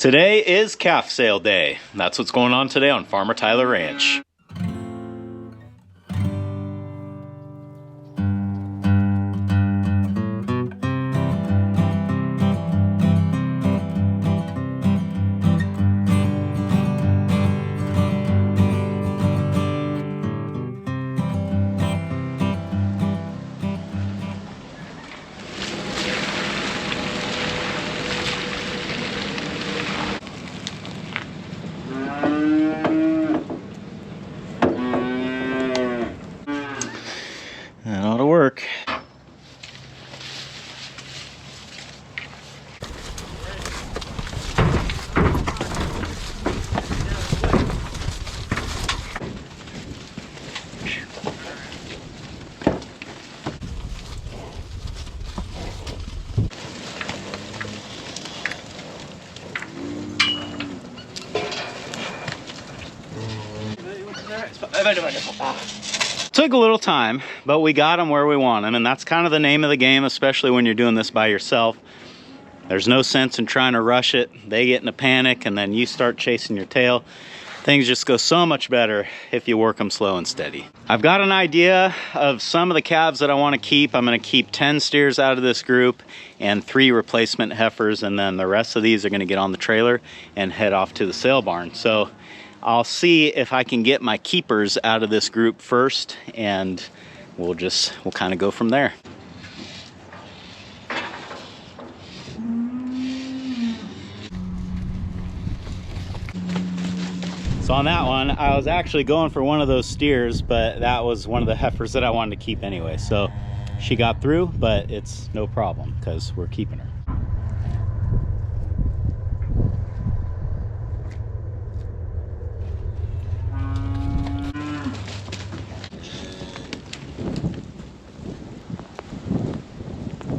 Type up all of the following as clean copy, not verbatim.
Today is calf sale day. That's what's going on today on Farmertylerranch. That ought to work. Took a little time, but we got them where we want them, and that's kind of the name of the game, especially when you're doing this by yourself. There's no sense in trying to rush it. They get in a panic, and then you start chasing your tail. Things just go so much better if you work them slow and steady. I've got an idea of some of the calves that I want to keep. I'm going to keep 10 steers out of this group and 3 replacement heifers, and then the rest of these are going to get on the trailer and head off to the sale barn. So I'll see if I can get my keepers out of this group first, and we'll kind of go from there. So on that one, I was actually going for one of those steers, but that was one of the heifers that I wanted to keep anyway. So she got through, but it's no problem because we're keeping her.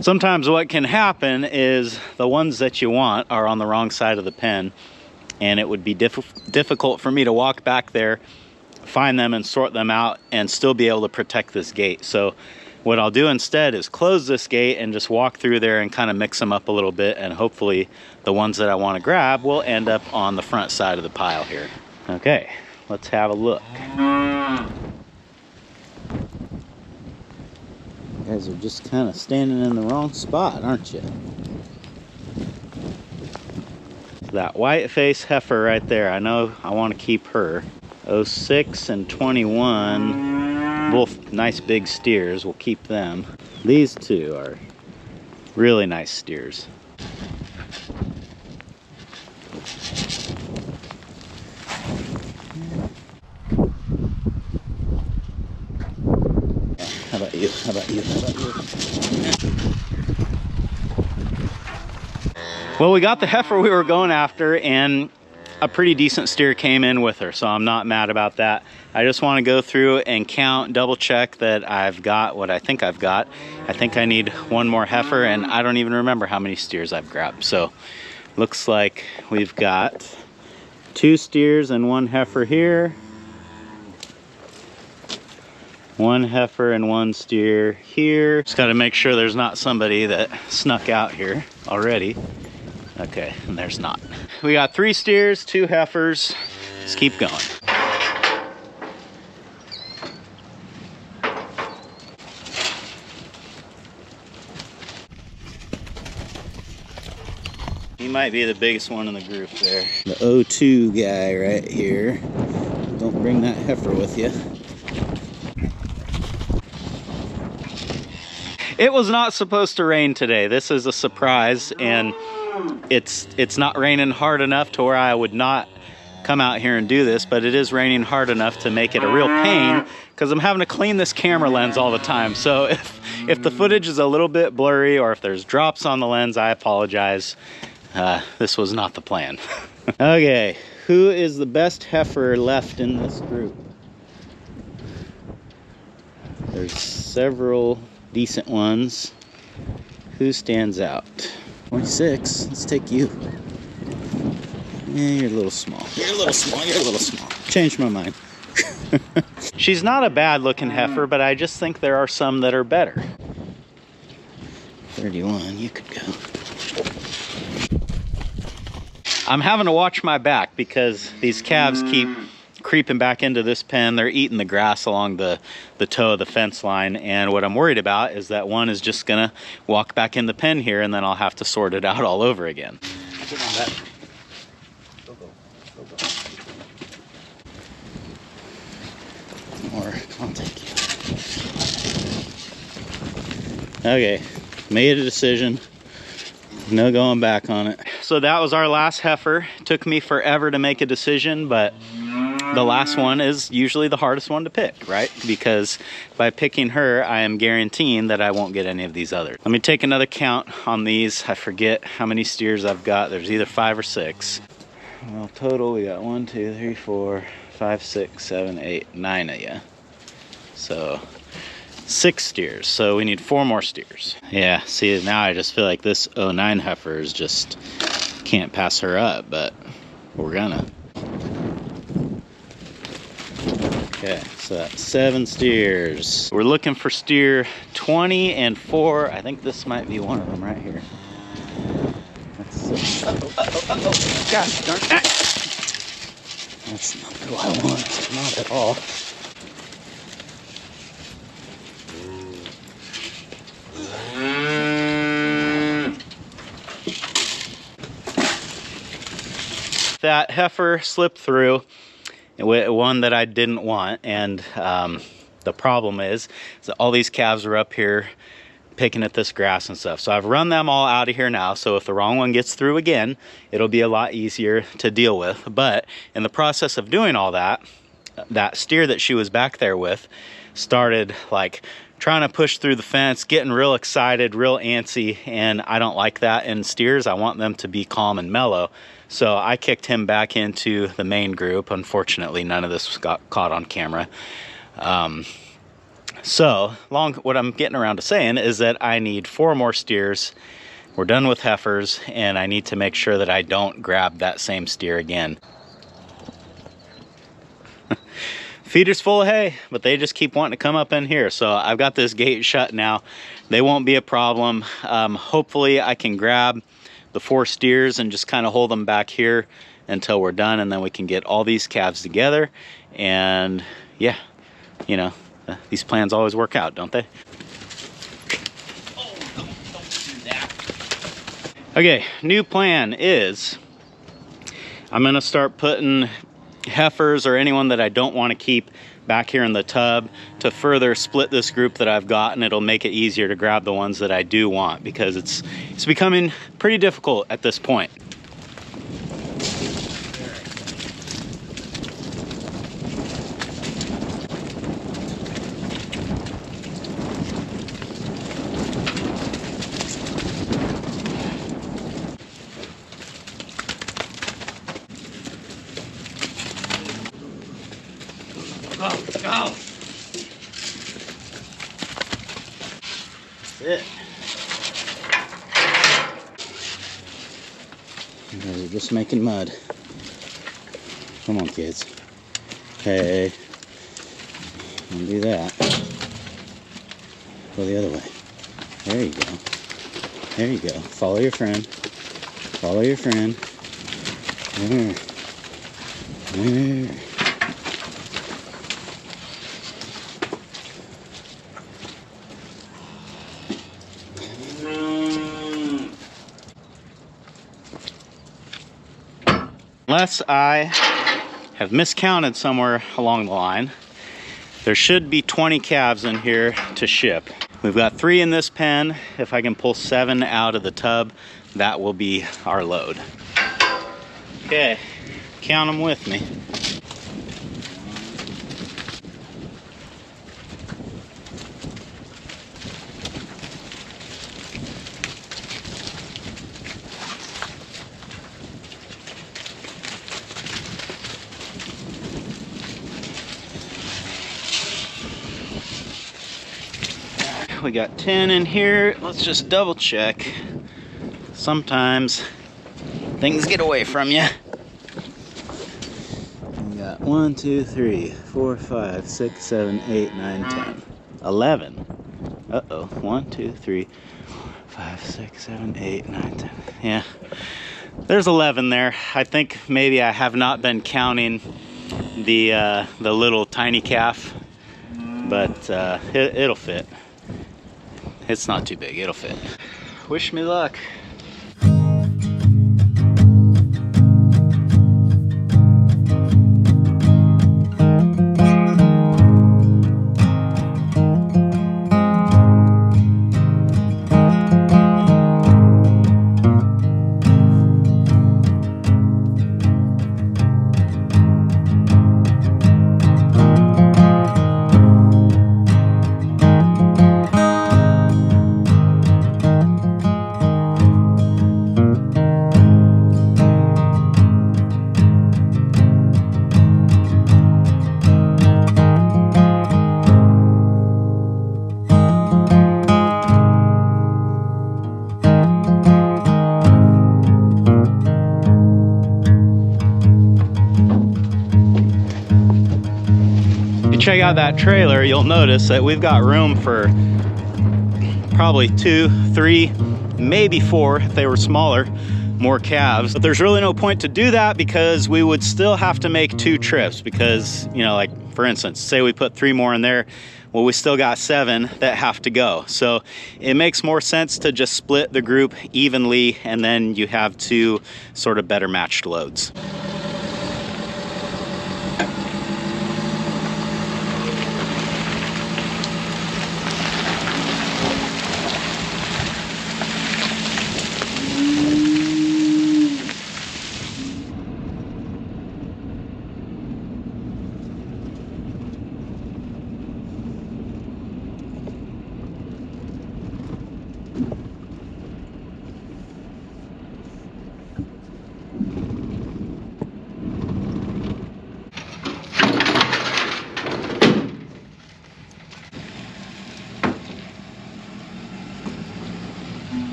Sometimes what can happen is the ones that you want are on the wrong side of the pen, and it would be difficult for me to walk back there, find them and sort them out and still be able to protect this gate. So what I'll do instead is close this gate and just walk through there and kind of mix them up a little bit, and hopefully the ones that I want to grab will end up on the front side of the pile here. Okay, let's have a look. You guys are just kind of standing in the wrong spot, aren't you? That white face heifer right there, I know I want to keep her. 06 and 21, both nice big steers, we'll keep them. These two are really nice steers. How about you? How about you? How about you? Well, we got the heifer we were going after, and a pretty decent steer came in with her, so I'm not mad about that. I just want to go through and count, double check that I've got what I think I've got. I think I need one more heifer, and I don't even remember how many steers I've grabbed. So looks like we've got 2 steers and 1 heifer here. 1 heifer and 1 steer here. Just got to make sure there's not somebody that snuck out here already. Okay, and there's not. We got 3 steers, 2 heifers. Let's keep going. He might be the biggest one in the group there. The 02 guy right here. Don't bring that heifer with you. It was not supposed to rain today. This is a surprise, and it's not raining hard enough to where I would not come out here and do this, but it is raining hard enough to make it a real pain because I'm having to clean this camera lens all the time. So if the footage is a little bit blurry or if there's drops on the lens, I apologize. This was not the plan. Okay, who is the best heifer left in this group? There's several decent ones. Who stands out? 26, let's take you. Yeah, you're a little small. You're a little small, you're a little small. Changed my mind. She's not a bad looking heifer, but I just think there are some that are better. 31, you could go. I'm having to watch my back because these calves keep creeping back into this pen. They're eating the grass along the toe of the fence line, and what I'm worried about is that one is just gonna walk back in the pen here, and then I'll have to sort it out all over again. Get on that. Go. Or I'll take you. Okay, made a decision. No going back on it. So that was our last heifer. Took me forever to make a decision, but the last one is usually the hardest one to pick, right? Because by picking her, I am guaranteeing that I won't get any of these others. Let me take another count on these. I forget how many steers I've got. There's either 5 or 6. Well, total we got 1, 2, 3, 4, 5, 6, 7, 8, 9 of you. So 6 steers. So we need 4 more steers. Yeah, see, now I just feel like this 09 heifer is just can't pass her up, but we're gonna. Okay, so that's 7 steers. We're looking for steer 20 and 4. I think this might be one of them right here. That's gosh darn it. That's not who I want. Not at all. That heifer slipped through, one that I didn't want, and the problem is that all these calves are up here picking at this grass and stuff. So I've run them all out of here now, so if the wrong one gets through again, it'll be a lot easier to deal with. But in the process of doing all that, that steer that she was back there with started like trying to push through the fence, getting real excited, real antsy, and I don't like that in steers. I want them to be calm and mellow. So I kicked him back into the main group. Unfortunately, none of this got caught on camera. What I'm getting around to saying is that I need 4 more steers. We're done with heifers, and I need to make sure that I don't grab that same steer again. Feeder's full of hay, but they just keep wanting to come up in here. So I've got this gate shut now. They won't be a problem. Hopefully I can grab the 4 steers and just kind of hold them back here until we're done, and then we can get all these calves together. And yeah, you know, these plans always work out, don't they? Oh, don't do that. Okay, new plan is I'm gonna start putting heifers or anyone that I don't want to keep back here in the tub to further split this group that I've got, and it'll make it easier to grab the ones that I do want, because it's becoming pretty difficult at this point. Go. That's it. You guys are just making mud. Come on, kids. Hey. Don't do that. Go the other way. There you go. There you go. Follow your friend. Follow your friend. There. There. Unless I have miscounted somewhere along the line, there should be 20 calves in here to ship. We've got 3 in this pen. If I can pull 7 out of the tub, that will be our load. Okay, count them with me. We got 10 in here. Let's just double check. Sometimes things get away from you. We got 1, 2, 3, 4, 5, 6, 7, 8, 9, 10, 11. Uh-oh. 1, 2, 3, 4, 5, 6, 7, 8, 9, 10. Yeah, There's 11 there. I think maybe I have not been counting the little tiny calf, but it'll fit. It's not too big, it'll fit. Wish me luck. Check out that trailer, you'll notice that we've got room for probably 2, 3, maybe 4 if they were smaller, more calves. But there's really no point to do that because we would still have to make 2 trips because, you know, like for instance, say we put 3 more in there, well, we still got 7 that have to go. So it makes more sense to just split the group evenly and then you have 2 sort of better matched loads.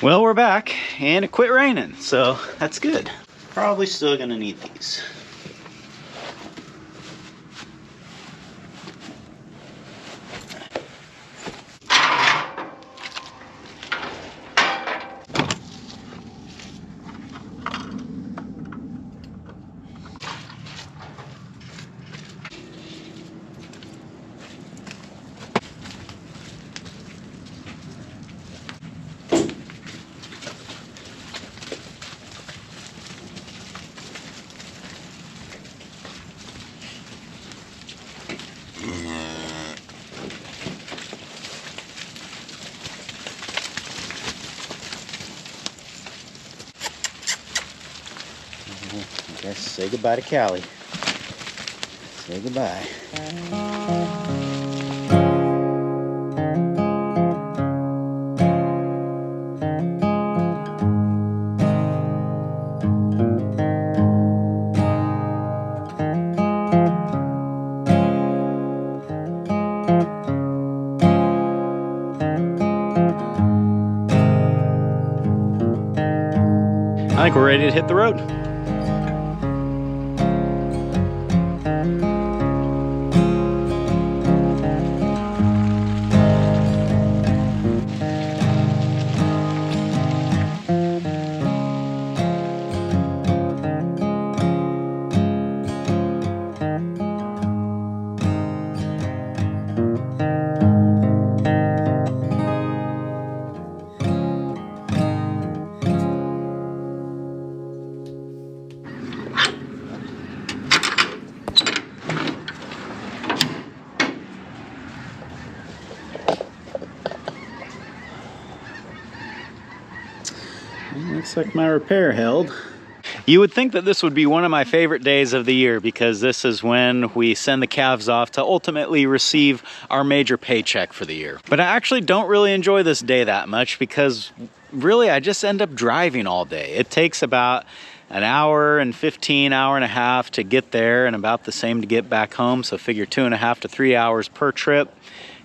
Well, we're back and it quit raining, so that's good. Probably still gonna need these. I guess say goodbye to Callie. Say goodbye. I think we're ready to hit the road. Looks like my repair held. You would think that this would be one of my favorite days of the year because this is when we send the calves off to ultimately receive our major paycheck for the year. But I actually don't really enjoy this day that much because really I just end up driving all day. It takes about an hour and 15, hour and a half to get there and about the same to get back home. So figure 2.5 to 3 hours per trip.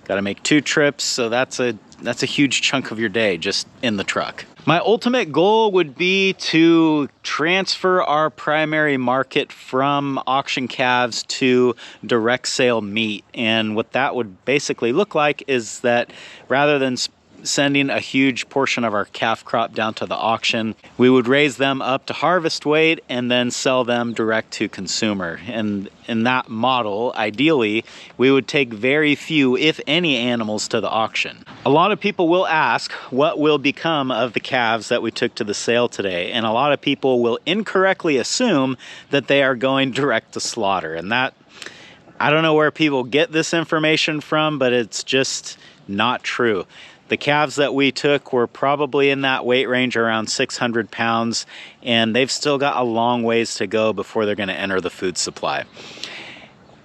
Got to make 2 trips, so that's a huge chunk of your day just in the truck. My ultimate goal would be to transfer our primary market from auction calves to direct sale meat. And what that would basically look like is that rather than sending a huge portion of our calf crop down to the auction. We would raise them up to harvest weight and then sell them direct to consumer. And in that model, ideally, we would take very few, if any, animals to the auction. A lot of people will ask what will become of the calves that we took to the sale today, and a lot of people will incorrectly assume that they are going direct to slaughter. And that, I don't know where people get this information from, but it's just not true. The calves that we took were probably in that weight range around 600 pounds, and they've still got a long ways to go before they're going to enter the food supply.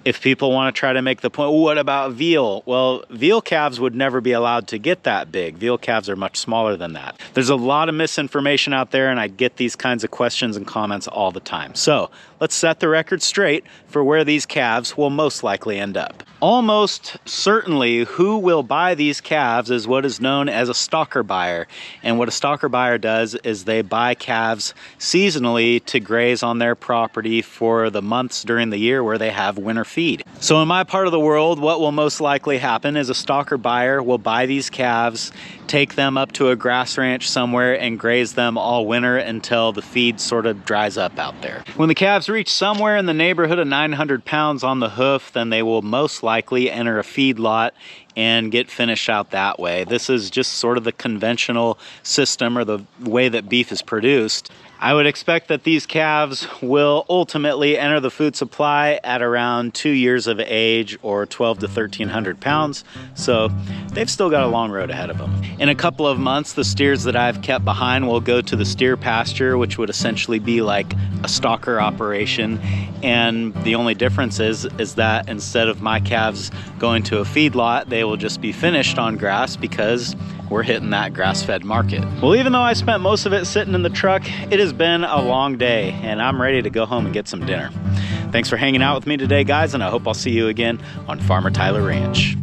If people want to try to make the point, what about veal? Well, veal calves would never be allowed to get that big. Veal calves are much smaller than that. There's a lot of misinformation out there, and I get these kinds of questions and comments all the time. So let's set the record straight for where these calves will most likely end up. Almost certainly who will buy these calves is what is known as a stalker buyer. And what a stalker buyer does is they buy calves seasonally to graze on their property for the months during the year where they have winter feed. So in my part of the world, what will most likely happen is a stalker buyer will buy these calves, take them up to a grass ranch somewhere and graze them all winter until the feed sort of dries up out there. When the calves reach somewhere in the neighborhood of 900 pounds on the hoof, then they will most likely enter a feedlot and get finished out that way. This is just sort of the conventional system or the way that beef is produced. I would expect that these calves will ultimately enter the food supply at around 2 years of age or 12 to 1300 pounds. So they've still got a long road ahead of them. In a couple of months, the steers that I've kept behind will go to the steer pasture, which would essentially be like a stalker operation. And the only difference is that instead of my calves going to a feedlot, they will just be finished on grass because we're hitting that grass-fed market. Well, even though I spent most of it sitting in the truck, it has been a long day and I'm ready to go home and get some dinner. Thanks for hanging out with me today, guys, and I hope I'll see you again on Farmer Tyler Ranch.